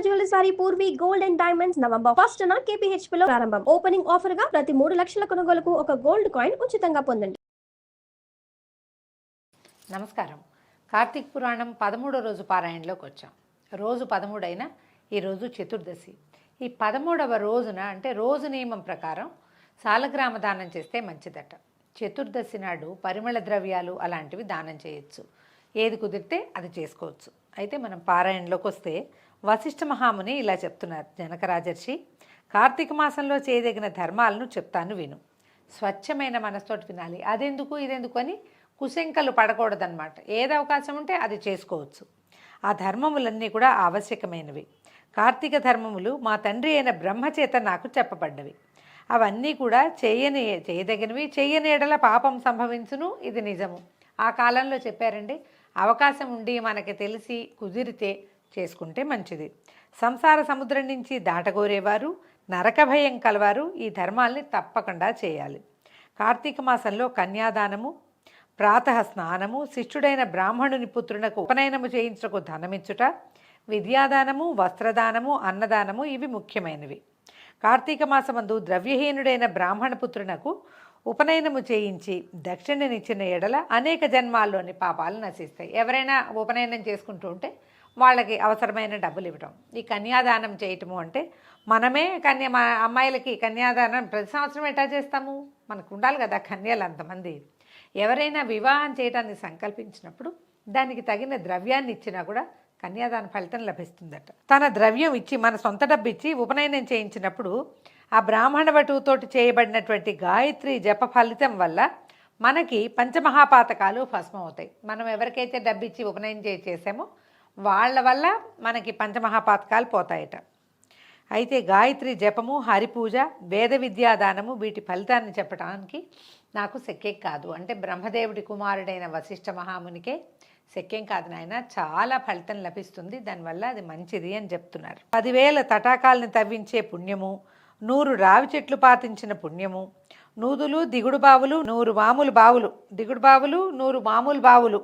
Jewellers వారి Purvi gold and diamonds November 1st KPHP లో ప్రారంభం. ఓపెనింగ్ ఆఫర్ గా ప్రతి 3 లక్షల కొనుగోలుకు ఒక గోల్డ్ కాయిన్ ఉచితంగా పొందండి. నమస్కారం. కార్తీక పురాణం 13వ రోజు పారాయణలోకి వచ్చాం. రోజు 13 అయినా ఈరోజు చతుర్దశి. ఈ 13వ రోజున అంటే రోజు నియమం ప్రకారం సాలగ్రామ దానం చేస్తే మంచిదట. చతుర్దశి నాడు పరిమళ ద్రవ్యాలు అలాంటివి దానం చేయొచ్చు. ఏది కుదిరితే అది చేసుకోవచ్చు. అయితే మనం పారాయణలోకి వస్తే వశిష్ఠ మహాముని ఇలా చెప్తున్నారు. జనక రాజర్షి, కార్తీక మాసంలో చేయదగిన ధర్మాలను చెప్తాను విను. స్వచ్ఛమైన మనసుతోటి వినాలి. అదెందుకు ఇదెందుకు అని కుశంకలు పడకూడదన్నమాట. ఏది అవకాశం ఉంటే అది చేసుకోవచ్చు. ఆ ధర్మములన్నీ కూడా ఆవశ్యకమైనవి. కార్తీక ధర్మములు మా తండ్రి అయిన బ్రహ్మచేత నాకు చెప్పబడ్డవి. అవన్నీ కూడా చేయదగినవి. చెయ్యని ఎడల పాపం సంభవించును. ఇది నిజము. ఆ కాలంలో చెప్పారండి. అవకాశం ఉండి మనకి తెలిసి కుదిరితే చేసుకుంటే మంచిది. సంసార సముద్రం నుంచి దాటగోరేవారు, నరక భయం కలవారు ఈ ధర్మాల్ని తప్పకుండా చేయాలి. కార్తీక మాసంలో కన్యాదానము, ప్రాతః స్నానము, శిష్యుడైన బ్రాహ్మణుని పుత్రునకు ఉపనయనము చేయించుటకు ధనమిచ్చుట, విద్యాదానము, వస్త్రదానము, అన్నదానము ఇవి ముఖ్యమైనవి. కార్తీక మాసమందు ద్రవ్యహీనుడైన బ్రాహ్మణ పుత్రునకు ఉపనయనము చేయించి దక్షిణనిచ్చిన ఎడల అనేక జన్మాల్లోని పాపాలు నశిస్తాయి. ఎవరైనా ఉపనయనం చేసుకుంటూ ఉంటే వాళ్ళకి అవసరమైన డబ్బులు ఇవ్వటం. ఈ కన్యాదానం చేయటము అంటే మనమే మా అమ్మాయిలకి కన్యాదానం ప్రతి సంవత్సరం ఎట్లా చేస్తాము? మనకు ఉండాలి కదా కన్యలు అంతమంది. ఎవరైనా వివాహం చేయడానికి సంకల్పించినప్పుడు దానికి తగిన ద్రవ్యాన్ని ఇచ్చినా కూడా కన్యాదాన ఫలితం లభిస్తుందట. తన ద్రవ్యం ఇచ్చి మన సొంత డబ్బు ఇచ్చి ఉపనయనం చేయించినప్పుడు ఆ బ్రాహ్మణ వటువుతోటి చేయబడినటువంటి గాయత్రి జప ఫలితం వల్ల మనకి పంచమహాపాతకాలు భస్మం అవుతాయి. మనం ఎవరికైతే డబ్బు ఇచ్చి ఉపనయనం చేసామో వాళ్ళ వల్ల మనకి పంచమహాపాతకాలు పోతాయట. అయితే గాయత్రి జపము, హరిపూజ, వేద విద్యాదానము వీటి ఫలితాన్ని చెప్పడానికి నాకు శక్యం కాదు. అంటే బ్రహ్మదేవుడి కుమారుడైన వశిష్ఠ మహామునికే శక్యం కాదు నాయన, చాలా ఫలితం లభిస్తుంది, దానివల్ల అది మంచిది అని చెప్తున్నారు. 10,000 తటాకాలను తవ్వించే పుణ్యము, 100 రావి చెట్లు పాతించిన పుణ్యము, నూదులు దిగుడు బావులు 100 మామూలు బావులు, దిగుడు బావులు 100 మామూలు బావులు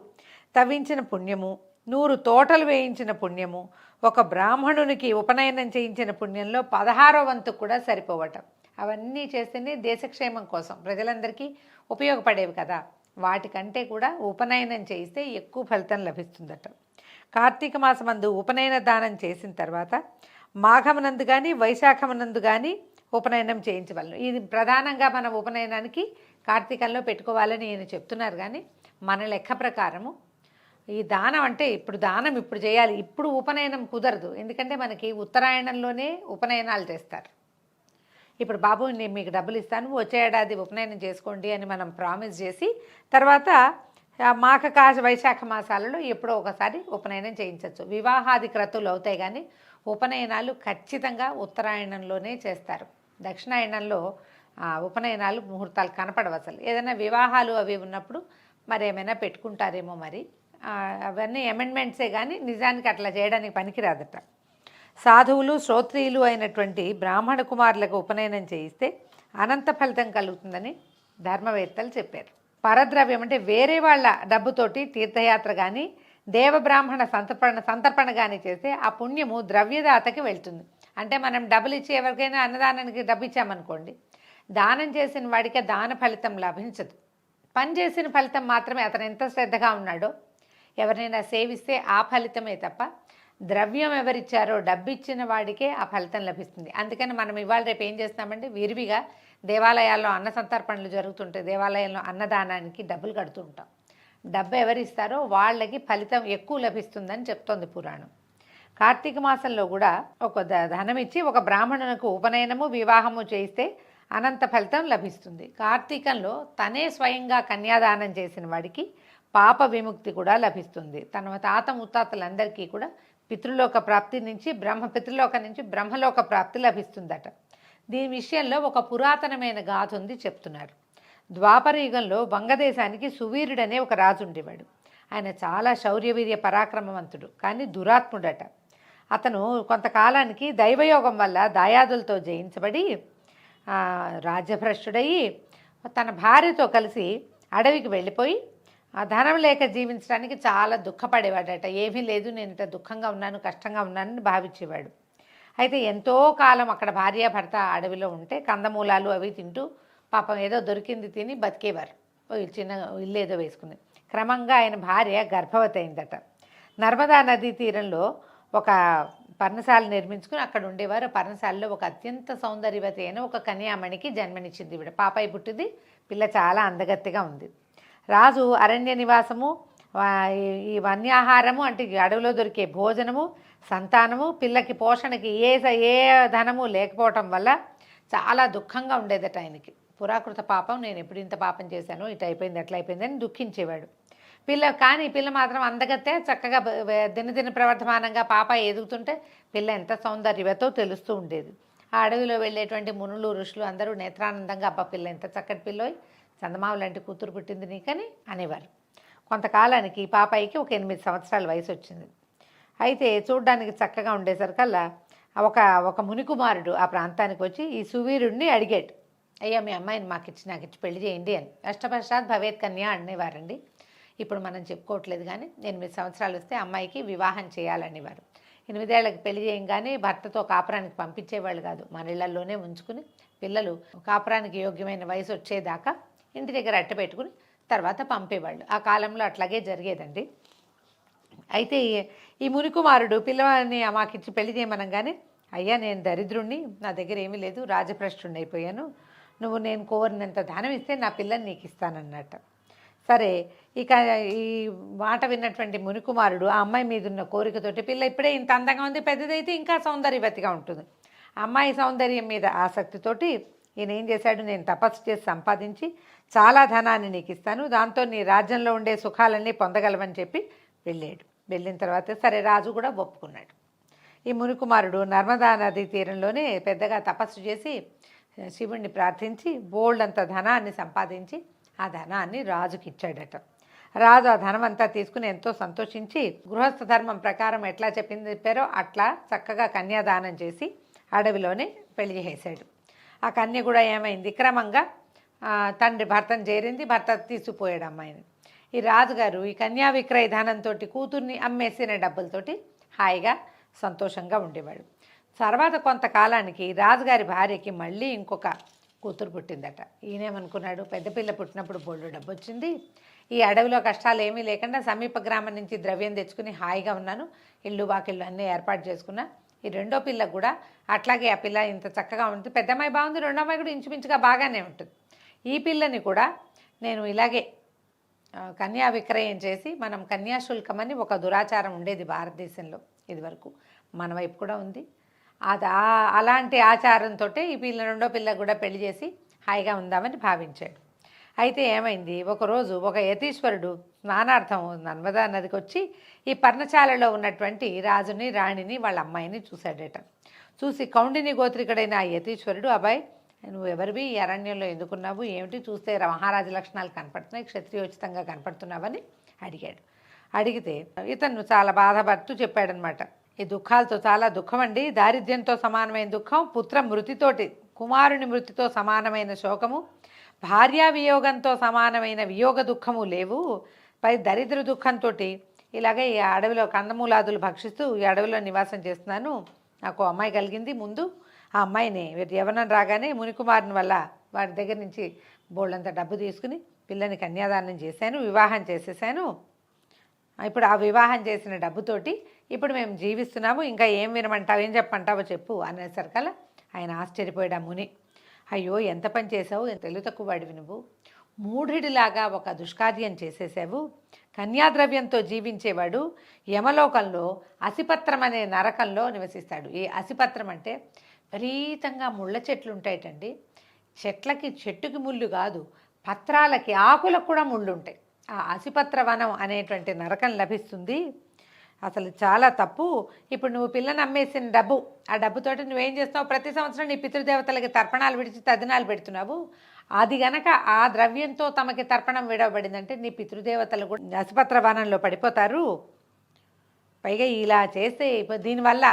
తవ్వించిన పుణ్యము, 100 తోటలు వేయించిన పుణ్యము, ఒక బ్రాహ్మణునికి ఉపనయనం చేయించిన పుణ్యంలో 16వ వంతు కూడా సరిపోవటం. అవన్నీ చేస్తేనే దేశక్షేమం కోసం ప్రజలందరికీ ఉపయోగపడేవి కదా. వాటికంటే కూడా ఉపనయనం చేయిస్తే ఎక్కువ ఫలితం లభిస్తుందట. కార్తీక మాసమందు ఉపనయన దానం చేసిన తర్వాత మాఘమునందు కానీ వైశాఖమునందు కానీ ఉపనయనం చేయించవలను. ఇది ప్రధానంగా మన ఉపనయనానికి కార్తీకంలో పెట్టుకోవాలని ఈయన చెప్తున్నారు. కానీ మన లెక్క ప్రకారము ఈ దానం అంటే ఇప్పుడు చేయాలి. ఇప్పుడు ఉపనయనం కుదరదు. ఎందుకంటే మనకి ఉత్తరాయణంలోనే ఉపనయనాలు చేస్తారు. ఇప్పుడు బాబు నేను మీకు డబ్బులు ఇస్తాను, వచ్చే ఏడాది ఉపనయనం చేసుకోండి అని మనం ప్రామిస్ చేసి తర్వాత మాఘ వైశాఖ మాసాలలో ఎప్పుడో ఒకసారి ఉపనయనం చేయించవచ్చు. వివాహాది క్రతువులు అవుతాయి కానీ ఉపనయనాలు ఖచ్చితంగా ఉత్తరాయణంలోనే చేస్తారు. దక్షిణాయనంలో ఉపనయనాలు ముహూర్తాలు కనపడవు అసలు. ఏదైనా వివాహాలు అవి ఉన్నప్పుడు మరి ఏమైనా పెట్టుకుంటారేమో. మరి అవన్నీ అమెండ్మెంట్సే కానీ నిజానికి అట్లా చేయడానికి పనికిరాదట. సాధువులు శ్రోత్రియులు అయినటువంటి బ్రాహ్మణ కుమారులకు ఉపనయనం చేయిస్తే అనంత ఫలితం కలుగుతుందని ధర్మవేత్తలు చెప్పారు. పరద్రవ్యం అంటే వేరే వాళ్ళ డబ్బుతోటి తీర్థయాత్ర కానీ దేవబ్రాహ్మణ సంతర్పణ కానీ చేస్తే ఆ పుణ్యము ద్రవ్యదాతకి వెళ్తుంది. అంటే మనం డబ్బులు ఇచ్చి ఎవరికైనా అన్నదానానికి డబ్బు ఇచ్చామనుకోండి, దానం చేసిన వాడికి దాన ఫలితం లభించదు. పని చేసిన ఫలితం మాత్రమే. అతను ఎంత శ్రద్ధగా ఉన్నాడో ఎవరినైనా సేవిస్తే ఆ ఫలితమే తప్ప ద్రవ్యం ఎవరిచ్చారో డబ్బు ఇచ్చిన వాడికే ఆ ఫలితం లభిస్తుంది. అందుకని మనం ఇవాళ రేపు ఏం చేస్తామంటే విరివిగా దేవాలయాల్లో అన్న సంతర్పణలు జరుగుతుంటాయి. దేవాలయంలో అన్నదానానికి డబ్బులు కడుతూ ఉంటాం. డబ్బు ఎవరిస్తారో వాళ్ళకి ఫలితం ఎక్కువ లభిస్తుందని చెప్తోంది పురాణం. కార్తీక మాసంలో కూడా ఒక ధనం ఇచ్చి ఒక బ్రాహ్మణునికి ఉపనయనము వివాహము చేయిస్తే అనంత ఫలితం లభిస్తుంది. కార్తీకంలో తనే స్వయంగా కన్యాదానం చేసిన వాడికి పాప విముక్తి కూడా లభిస్తుంది. తన తాత ముత్తాతలందరికీ కూడా పితృలోక ప్రాప్తి నుంచి పితృలోక నుంచి బ్రహ్మలోక ప్రాప్తి లభిస్తుందట. దీని విషయంలో ఒక పురాతనమైన గాథ ఉంది చెప్తున్నారు. ద్వాపర యుగంలో వంగదేశానికి సువీరుడనే ఒక రాజు ఉండేవాడు. ఆయన చాలా శౌర్యవీర్య పరాక్రమవంతుడు, కానీ దురాత్ముడట. అతను కొంతకాలానికి దైవయోగం వల్ల దాయాదులతో జయించబడి రాజ్యభ్రష్టుడయి తన భార్యతో కలిసి అడవికి వెళ్ళిపోయి ఆ ధనం లేక జీవించడానికి చాలా దుఃఖపడేవాడట. ఏమీ లేదు, నేను ఇంత దుఃఖంగా ఉన్నాను, కష్టంగా ఉన్నానని భావించేవాడు. అయితే ఎంతో కాలం అక్కడ భార్యాభర్త అడవిలో ఉంటే కందమూలాలు అవి తింటూ పాపం ఏదో దొరికింది తిని బతికేవారు. చిన్న ఇల్లు ఏదో వేసుకుంది. క్రమంగా ఆయన భార్య గర్భవతి అయిందట. నర్మదా నదీ తీరంలో ఒక పర్ణశాల నిర్మించుకుని అక్కడ ఉండేవారు. పర్ణశాలలో ఒక అత్యంత సౌందర్యవతి అయిన ఒక కన్యామణికి జన్మనిచ్చింది ఈవిడ. పాపాయి పుట్టింది. పిల్ల చాలా అందగత్తిగా ఉంది. రాజు అరణ్య నివాసము, ఈ వన్యాహారము అంటే అడవిలో దొరికే భోజనము, సంతానము, పిల్లకి పోషణకి ఏ ధనము లేకపోవటం వల్ల చాలా దుఃఖంగా ఉండేదట ఆయనకి. పురాకృత పాపం, నేను ఎప్పుడు ఇంత పాపం చేశాను, ఇటు అయిపోయింది అట్లా అయిపోయింది అని దుఃఖించేవాడు. పిల్ల మాత్రం అందగతే చక్కగా దినదిన ప్రవర్ధమానంగా పాప ఎదుగుతుంటే పిల్ల ఎంత సౌందర్యవతో తెలుస్తూ ఉండేది. ఆ అడవిలో వెళ్ళేటువంటి మునులు ఋషులు అందరూ నేత్రానందంగా అబ్బా పిల్ల ఎంత చక్కటి పిల్లోయ్, చందమామ లాంటి కూతురు పుట్టింది నీకని అనేవారు. కొంతకాలానికి పాపాయికి ఒక 8 సంవత్సరాల వయసు వచ్చింది. అయితే చూడ్డానికి చక్కగా ఉండేసరికల్లా ఒక మునికుమారుడు ఆ ప్రాంతానికి వచ్చి ఈ సువీరుడిని అడిగాడు, అయ్యా మీ అమ్మాయిని నాకు ఇచ్చి పెళ్లి చేయండి అని. అష్టపశ్చాత్ భవేత్ కన్యా అనేవారండి. ఇప్పుడు మనం చెప్పుకోవట్లేదు, కానీ 8 సంవత్సరాలు వస్తే అమ్మాయికి వివాహం చేయాలనేవారు. 8 ఏళ్ళకి పెళ్లి చేయంగానే భర్తతో కాపురానికి పంపించేవాళ్ళు కాదు, మన ఇళ్లలోనే ఉంచుకుని పిల్లలు కాపురానికి యోగ్యమైన వయసు వచ్చేదాకా ఇంటి దగ్గర అట్ట పెట్టుకుని తర్వాత పంపేవాళ్ళు. ఆ కాలంలో అట్లాగే జరిగేదండి. అయితే ఈ మునికుమారుడు పిల్లవాడిని మాకిచ్చి పెళ్లి చేయమనగానే, అయ్యా నేను దరిద్రుణ్ణి, నా దగ్గర ఏమీ లేదు, రాజభ్రష్టుణ్ణి అయిపోయాను, నువ్వు నేను కోరినంత ధనం ఇస్తే నా పిల్లని నీకు ఇస్తానన్నట్ట. సరే, ఇక ఈ మాట విన్నటువంటి మునికుమారుడు ఆ అమ్మాయి మీద ఉన్న కోరికతోటి, పిల్ల ఇప్పుడే ఇంత అందంగా ఉంది, పెద్దదైతే ఇంకా సౌందర్యవతిగా ఉంటుంది, అమ్మాయి సౌందర్యం మీద ఆసక్తితోటి ఈయన ఏం చేశాడు, నేను తపస్సు చేసి సంపాదించి చాలా ధనాన్ని నీకు ఇస్తాను, దాంతో నీ రాజ్యంలో ఉండే సుఖాలన్నీ పొందగలవని చెప్పి వెళ్ళాడు. వెళ్ళిన తర్వాత సరే రాజు కూడా ఒప్పుకున్నాడు. ఈ మునికుమారుడు నర్మదా నదీ తీరంలోనే పెద్దగా తపస్సు చేసి శివుణ్ణి ప్రార్థించి బోల్డంత ధనాన్ని సంపాదించి ఆ ధనాన్ని రాజుకి ఇచ్చాడట. రాజు ఆ ధనం అంతా తీసుకుని ఎంతో సంతోషించి గృహస్థ ధర్మం ప్రకారం ఎట్లా చెప్పారో అట్లా చక్కగా కన్యాదానం చేసి అడవిలోనే పెళ్లి చేశాడు. ఆ కన్య కూడా ఏమైంది, క్రమంగా తండ్రి భర్తను చేరింది, భర్త తీసుకుపోయాడు అమ్మాయిని. ఈ రాజుగారు ఈ కన్యా విక్రయ ధనంతో కూతుర్ని అమ్మేసిన డబ్బులతోటి హాయిగా సంతోషంగా ఉండేవాడు. తర్వాత కొంతకాలానికి రాజుగారి భార్యకి మళ్ళీ ఇంకొక కూతురు పుట్టిందట. ఈయనేమనుకున్నాడు, పెద్ద పిల్ల పుట్టినప్పుడు బోల్డు డబ్బు వచ్చింది, ఈ అడవిలో కష్టాలు ఏమీ లేకుండా సమీప గ్రామం నుంచి ద్రవ్యం తెచ్చుకుని హాయిగా ఉన్నాను, ఇల్లు వాకిళ్ళు అన్నీ ఏర్పాటు చేసుకున్నా. ఈ రెండో పిల్లకు కూడా అట్లాగే ఆ పిల్ల ఇంత చక్కగా ఉంటుంది, పెద్ద అమ్మాయి బాగుంది, రెండో అమ్మాయి కూడా ఇంచుమించుగా బాగానే ఉంటుంది, ఈ పిల్లని కూడా నేను ఇలాగే కన్యా విక్రయం చేసి, మనం కన్యాశుల్కం అని ఒక దురాచారం ఉండేది భారతదేశంలో ఇదివరకు, మన వైపు కూడా ఉంది, అలాంటి ఆచారంతో ఈ రెండో పిల్లకు కూడా పెళ్లి చేసి హాయిగా ఉందామని భావించాడు. అయితే ఏమైంది, ఒకరోజు ఒక యతీశ్వరుడు స్నానార్థం నర్మదా నదికి వచ్చి ఈ పర్ణశాలలో ఉన్నటువంటి రాజుని రాణిని వాళ్ళ అమ్మాయిని చూశాడట. చూసి కౌండిని గోత్రికుడైన ఆ యతీశ్వరుడు, అబ్బాయి నువ్వు ఎవరివి, ఈ అరణ్యంలో ఎందుకున్నావు, ఏమిటి, చూస్తే మహారాజు లక్షణాలు కనపడుతున్నాయి, క్షత్రియోచితంగా కనపడుతున్నావని అడిగాడు. అడిగితే ఇతను చాలా బాధపడుతూ చెప్పాడనమాట, ఈ దుఃఖాలతో చాలా దుఃఖం అండి, దారిద్ర్యంతో సమానమైన దుఃఖం, పుత్ర మృతితోటి కుమారుని మృతితో సమానమైన శోకము, భార్యా వియోగంతో సమానమైన వియోగ దుఃఖము లేవు, పై దరిద్ర దుఃఖంతో ఇలాగే ఈ అడవిలో కందమూలాదులు భక్షిస్తూ ఈ అడవిలో నివాసం చేస్తున్నాను, నాకు అమ్మాయి కలిగింది. ముందు ఆ అమ్మాయిని యవ్వనం రాగానే మునికుమారుని వల్ల వారి దగ్గర నుంచి బోళ్ళంత డబ్బు తీసుకుని పిల్లని కన్యాదానం చేశాను, వివాహం చేసేసాను, ఇప్పుడు ఆ వివాహం చేసిన డబ్బుతోటి ఇప్పుడు మేము జీవిస్తున్నాము, ఇంకా ఏం వినమంటావు, ఏం చెప్పమంటావో చెప్పు అనేసరికల్లా ఆయన ఆశ్చర్యపోయాడు. ఆ ముని, అయ్యో ఎంత పని చేసావు, తెలివి తక్కువ వాడివి నువ్వు, మూఢుడిలాగా ఒక దుష్కార్యం చేసేసావు, కన్యాద్రవ్యంతో జీవించేవాడు యమలోకంలో అసిపత్రం అనే నరకంలో నివసిస్తాడు. ఈ అసిపత్రం అంటే విపరీతంగా ముళ్ళ చెట్లు ఉంటాయటండి, చెట్టుకి ముళ్ళు కాదు, పత్రాలకి ఆకులకు కూడా ముళ్ళు ఉంటాయి. ఆ అసిపత్ర వనం అనేటువంటి నరకం లభిస్తుంది, అసలు చాలా తప్పు. ఇప్పుడు నువ్వు పిల్లని అమ్మేసిన డబ్బు, ఆ డబ్బుతోటి నువ్వేం చేస్తున్నావు, ప్రతి సంవత్సరం నీ పితృదేవతలకి తర్పణాలు విడిచి తదినాలు పెడుతున్నావు, అది గనక ఆ ద్రవ్యంతో తమకి తర్పణం విడవబడిందంటే నీ పితృదేవతలు కూడా అసిపత్ర వనంలో పడిపోతారు. పైగా ఇలా చేస్తే దీనివల్ల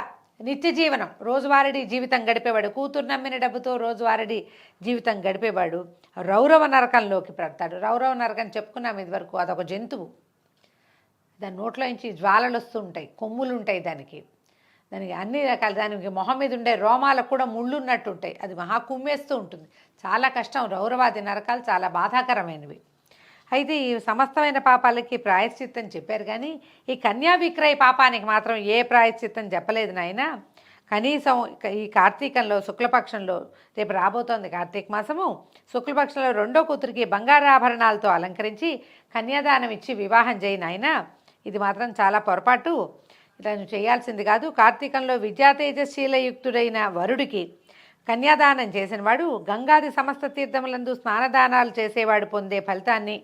నిత్య జీవనం రోజువారీ జీవితం గడిపేవాడు, కూతురు నమ్మిన డబ్బుతో రోజువారీ జీవితం గడిపేవాడు రౌరవ నరకంలోకి పడతాడు. రౌరవ నరకం చెప్పుకున్నాం ఇదివరకు, అదొక జంతువు, దాని నోట్లో నుంచి జ్వాలలు వస్తూ ఉంటాయి, కొమ్ములు ఉంటాయి దానికి, దానికి అన్ని రకాల, దానికి మొహం మీద ఉండే రోమాలకు కూడా ముళ్ళు ఉన్నట్టు ఉంటాయి, అది మహా కుమ్మేస్తూ ఉంటుంది, చాలా కష్టం. రౌరవాది నరకాలు చాలా బాధాకరమైనవి. అయితే ఈ సమస్తమైన పాపాలకి ప్రాయశ్చిత్తం చెప్పారు, కానీ ఈ కన్యా విక్రయ పాపానికి మాత్రం ఏ ప్రాయశ్చిత్తం చెప్పలేదు నాయన. కనీసం ఈ కార్తీకంలో శుక్లపక్షంలో, రేపు రాబోతోంది కార్తీక మాసము, శుక్లపక్షంలో రెండో కూతురికి బంగారాభరణాలతో అలంకరించి కన్యాదానం ఇచ్చి వివాహం చేయి నాయన. ఇది మాత్రం చాలా పొరపాటు, ఇలా నువ్వు చేయాల్సింది కాదు. కార్తీకంలో విద్యాతేజశీలయుక్తుడైన వరుడికి కన్యాదానం చేసినవాడు గంగాది సమస్త తీర్థములందు స్నానదానాలు చేసేవాడు పొందే ఫలితాన్ని,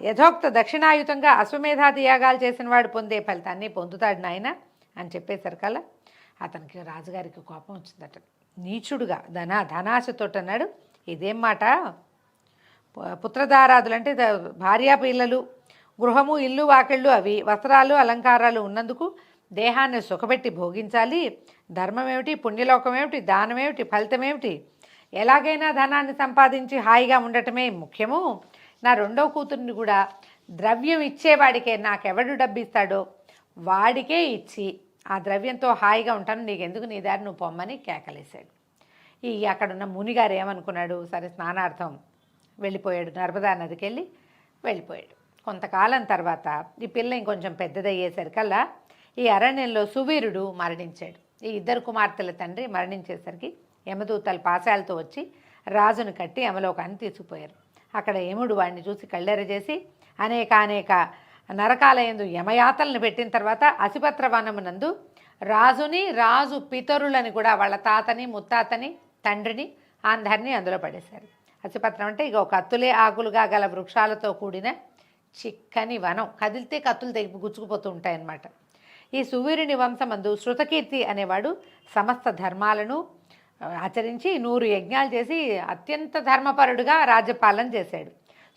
యథోక్త దక్షిణాయుతంగా అశ్వమేధాది యాగాలు చేసినవాడు పొందే ఫలితాన్ని పొందుతాడు నాయన అని చెప్పేసరికల్లా అతనికి రాజుగారికి కోపం వచ్చిందట. నీచుడుగా ధనాశతో అన్నాడు, ఇదేం మాట, పుత్రధారాదులు అంటే భార్యా పిల్లలు, గృహము ఇల్లు వాకిళ్ళు అవి, వస్త్రాలు అలంకారాలు ఉన్నందుకు దేహాన్ని సుఖపెట్టి భోగించాలి, ధర్మమేమిటి, పుణ్యలోకమేమిటి, దానమేమిటి, ఫలితమేమిటి, ఎలాగైనా ధనాన్ని సంపాదించి హాయిగా ఉండటమే ముఖ్యము. నా రెండో కూతుర్ని కూడా ద్రవ్యం ఇచ్చేవాడికే, నాకెవడు డబ్బు ఇస్తాడో వాడికే ఇచ్చి ఆ ద్రవ్యంతో హాయిగా ఉంటాను, నీకెందుకు, నీ దారి నువ్వు పొమ్మని కేకలేశాడు. ఈ అక్కడున్న మునిగారు ఏమనుకున్నాడు, సరే స్నానార్థం వెళ్ళిపోయాడు, నర్మదా నదికి వెళ్ళిపోయాడు. కొంతకాలం తర్వాత ఈ పిల్ల ఇంకొంచెం పెద్దదయ్యేసరికల్లా ఈ అరణ్యంలో సువీరుడు మరణించాడు. ఈ ఇద్దరు కుమార్తెల తండ్రి మరణించేసరికి యమదూతలు పాశాలతో వచ్చి రాజును కట్టి యమలోకాన్ని తీసుకుపోయారు. అక్కడ యముడు వాడిని చూసి కళ్ళెరజేసి అనేక నరకాలయందు యమయాతలను పెట్టిన తర్వాత అసిపత్ర వనమునందు రాజు పితరులని కూడా, వాళ్ళ తాతని ముత్తాతని తండ్రిని అందరినీ అందులో పడేశారు. అసిపత్రం అంటే ఇక ఒక కత్తులే ఆకులుగా గల వృక్షాలతో కూడిన చిక్కని వనం, కదిలితే కత్తులు తెగి గుచ్చుకుపోతూ ఉంటాయన్నమాట. ఈ సువీరుని వంశమందు శృతకీర్తి అనేవాడు సమస్త ధర్మాలను ఆచరించి 100 యజ్ఞాలు చేసి అత్యంత ధర్మపరుడుగా రాజ్యపాలన చేశాడు.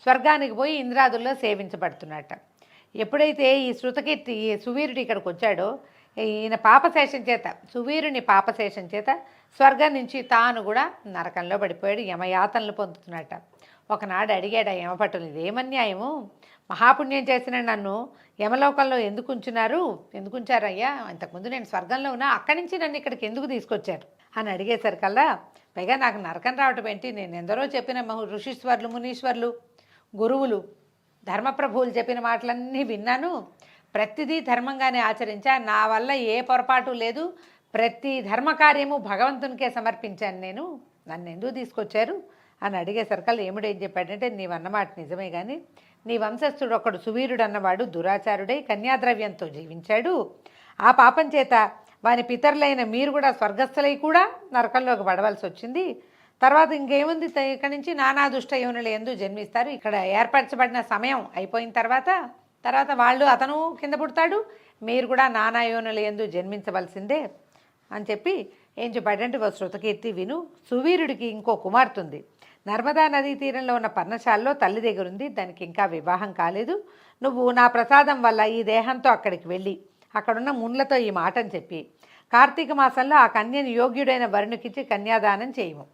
స్వర్గానికి పోయి ఇంద్రాదుల్లో సేవించబడుతున్నట్ట. ఎప్పుడైతే ఈ శృతకీర్తి ఈ సువీరుడు ఇక్కడికి వచ్చాడో, ఈయన పాపశేషం చేత, సువీరుని పాపశేషం చేత స్వర్గం నుంచి తాను కూడా నరకంలో పడిపోయాడు, యమయాతనలు పొందుతున్నట్ట. ఒకనాడు అడిగాడు ఆ యమపట్టులు, ఇదేమన్యాయము, మహాపుణ్యం చేసిన నన్ను యమలోకంలో ఎందుకు ఉంచారయ్యా, ఇంతకుముందు నేను స్వర్గంలో ఉన్నా, అక్కడి నుంచి నన్ను ఇక్కడికి ఎందుకు తీసుకొచ్చారు అని అడిగేసరికల్లా, పైగా నాకు నరకం రావటం ఏంటి, నేను ఎందరో చెప్పిన ఋషీశ్వర్లు, మునీశ్వర్లు, గురువులు, ధర్మప్రభువులు చెప్పిన మాటలన్నీ విన్నాను, ప్రతిదీ ధర్మంగానే ఆచరించా, నా వల్ల ఏ పొరపాటు లేదు, ప్రతి ధర్మకార్యము భగవంతునికే సమర్పించాను నేను, నన్ను ఎందుకు తీసుకొచ్చారు అని అడిగేసరికల్లా ఏముడు ఏం చెప్పాడంటే, నీవన్నమాట నిజమే, కానీ నీ వంశస్థుడు ఒకడు సువీరుడు అన్నవాడు దురాచారుడై కన్యాద్రవ్యంతో జీవించాడు, ఆ పాపం చేత వాని పితరులైన మీరు కూడా స్వర్గస్థులై కూడా నరకంలోకి పడవలసి వచ్చింది. తర్వాత ఇంకేముంది, ఇక్కడి నుంచి నానా దుష్ట యోనులు ఎందుకు జన్మిస్తారు, ఇక్కడ ఏర్పరచబడిన సమయం అయిపోయిన తర్వాత వాళ్ళు అతను కింద పుడతాడు, మీరు కూడా నానా యోనులు ఎందుకు జన్మించవలసిందే అని చెప్పి ఏం చెప్పాడంటే, శృతకీర్తి విను, సువీరుడికి ఇంకో కుమార్తె ఉంది, నర్మదా నదీ తీరంలో ఉన్న పర్ణశాలలో తల్లి దగ్గరుంది, దానికి ఇంకా వివాహం కాలేదు, నువ్వు నా ప్రసాదం వల్ల ఈ దేహంతో అక్కడికి వెళ్ళి అక్కడున్న మున్లతో ఈ మాటని చెప్పి కార్తీక మాసంలో ఆ కన్యను యోగ్యుడైన వరుణుకిచ్చి కన్యాదానం చేయము.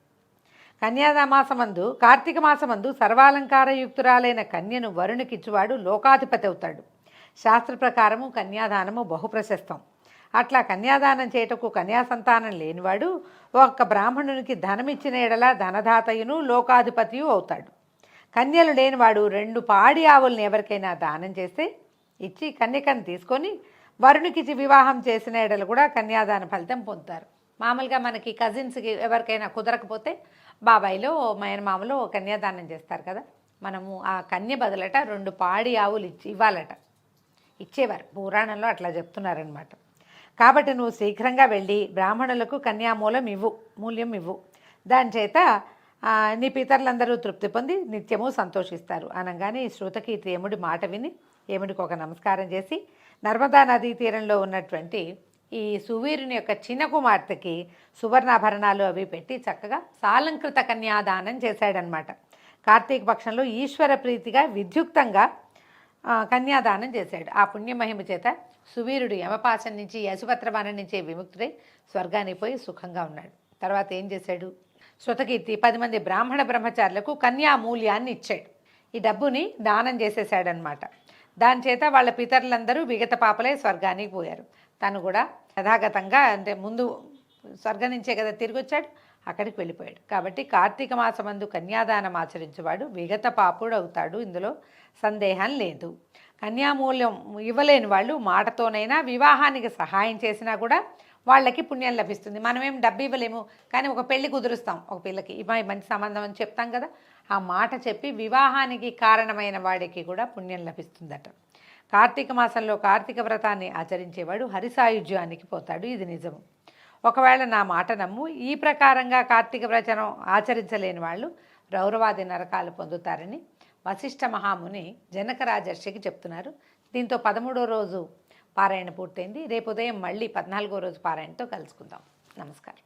కార్తీక మాసమందు సర్వాలంకారయుక్తురాలైన కన్యను వరుణుకిచ్చువాడు లోకాధిపతి అవుతాడు. శాస్త్ర ప్రకారము కన్యాదానము బహుప్రశస్తం. అట్లా కన్యాదానం చేయటకు కన్యాసంతానం లేనివాడు ఒక్క బ్రాహ్మణునికి ధనమిచ్చిన ఎడల ధనదాతయును లోకాధిపతియు అవుతాడు. కన్యలు లేనివాడు 2 పాడి ఆవుల్ని ఎవరికైనా దానం చేస్తే ఇచ్చి కన్యకను తీసుకొని వరుణికిచ్చి వివాహం చేసిన ఎడలు కూడా కన్యాదాన ఫలితం పొందుతారు. మామూలుగా మనకి కజిన్స్కి ఎవరికైనా కుదరకపోతే బాబాయిలో మేనమామలో కన్యాదానం చేస్తారు కదా, మనము ఆ కన్య బదులట 2 పాడి ఆవులు ఇచ్చేవారు, పురాణంలో అట్లా చెప్తున్నారనమాట. కాబట్టి నువ్వు శీఘ్రంగా వెళ్ళి బ్రాహ్మణులకు మూల్యం ఇవ్వు, దాని చేత నీ పితరులందరూ తృప్తి పొంది నిత్యము సంతోషిస్తారు అనగానే ఈ శృతకీర్తి యముడి మాట విని యముడికి ఒక నమస్కారం చేసి నర్మదా నదీ తీరంలో ఉన్నటువంటి ఈ సువీరుని యొక్క చిన్న కుమార్తెకి సువర్ణాభరణాలు అవి పెట్టి చక్కగా సాలంకృత కన్యాదానం చేశాడనమాట. కార్తీక పక్షంలో ఈశ్వర ప్రీతిగా విద్యుక్తంగా కన్యాదానం చేశాడు. ఆ పుణ్యమహిమ చేత సువీరుడు యమపాశం నుంచి యశుపత్రవనం నుంచే విముక్తుడై స్వర్గానికి పోయి సుఖంగా ఉన్నాడు. తర్వాత ఏం చేశాడు, శృతకీర్తి 10 మంది బ్రాహ్మణ బ్రహ్మచారులకు కన్యామూల్యాన్ని ఇచ్చాడు. ఈ డబ్బుని దానం చేసేసాడనమాట. దాని చేత వాళ్ళ పితరులందరూ విగత పాపలై స్వర్గానికి పోయారు. తను కూడా యథాగతంగా అంటే ముందు స్వర్గం నుంచే కదా తిరిగి వచ్చాడు, అక్కడికి వెళ్ళిపోయాడు. కాబట్టి కార్తీక మాసమందు కన్యాదానం ఆచరించేవాడు విగత పాపుడు అవుతాడు, ఇందులో సందేహం లేదు. కన్యామూల్యం ఇవ్వలేని వాళ్ళు మాటతోనైనా వివాహానికి సహాయం చేసినా కూడా వాళ్ళకి పుణ్యం లభిస్తుంది. మనమేం డబ్బు ఇవ్వలేము, కానీ ఒక పెళ్లి కుదురుస్తాం, ఒక పిల్లకి ఇవి మంచి సంబంధం అని చెప్తాం కదా, ఆ మాట చెప్పి వివాహానికి కారణమైన వాడికి కూడా పుణ్యం లభిస్తుందట. కార్తీక మాసంలో కార్తీక వ్రతాన్ని ఆచరించేవాడు హరిసాయుజ్యానికి పోతాడు, ఇది నిజము. ఒకవేళ నా మాట నమ్ము ఈ ప్రకారంగా కార్తీక వ్రతం ఆచరించలేని వాళ్ళు రౌరవాది నరకాలు పొందుతారని వశిష్ఠ మహాముని జనక రాజర్షికి చెప్తున్నారు. దీంతో 13వ రోజు పారాయణ పూర్తయింది. రేపు ఉదయం మళ్ళీ 14వ రోజు పారాయణతో కలుసుకుందాం. నమస్కారం.